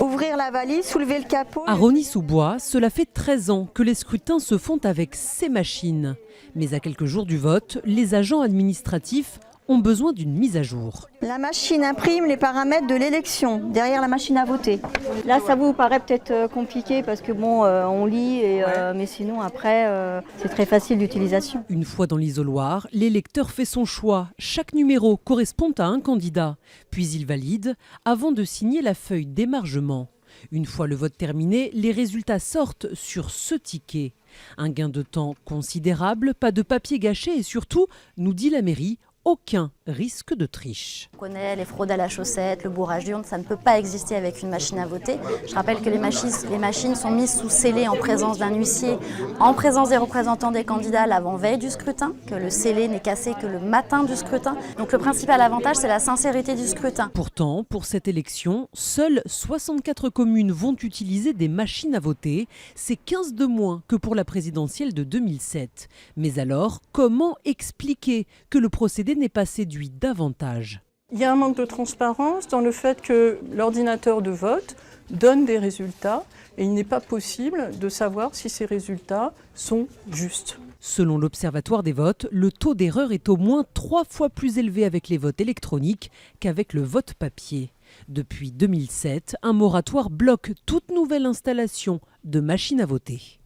ouvrir la valise, soulever le capot. À Rosny-sous-Bois, cela fait 13 ans que les scrutins se font avec ces machines. Mais à quelques jours du vote, les agents administratifs ont besoin d'une mise à jour. La machine imprime les paramètres de l'élection derrière la machine à voter. Là, ça vous paraît peut-être compliqué parce que bon, on lit, mais sinon après, c'est très facile d'utilisation. Une fois dans l'isoloir, l'électeur fait son choix. Chaque numéro correspond à un candidat. Puis il valide avant de signer la feuille d'émargement. Une fois le vote terminé, les résultats sortent sur ce ticket. Un gain de temps considérable, pas de papier gâché et surtout, nous dit la mairie, aucun risque de triche. On connaît les fraudes à la chaussette, le bourrage d'urne, ça ne peut pas exister avec une machine à voter. Je rappelle que les machines sont mises sous scellé en présence d'un huissier, en présence des représentants des candidats l'avant-veille du scrutin, que le scellé n'est cassé que le matin du scrutin. Donc le principal avantage, c'est la sincérité du scrutin. Pourtant, pour cette élection, seules 64 communes vont utiliser des machines à voter. C'est 15 de moins que pour la présidentielle de 2007. Mais alors, comment expliquer que le procédé n'est pas séduit davantage? Il y a un manque de transparence dans le fait que l'ordinateur de vote donne des résultats et il n'est pas possible de savoir si ces résultats sont justes. Selon l'Observatoire des votes, le taux d'erreur est au moins 3 fois plus élevé avec les votes électroniques qu'avec le vote papier. Depuis 2007, un moratoire bloque toute nouvelle installation de machines à voter.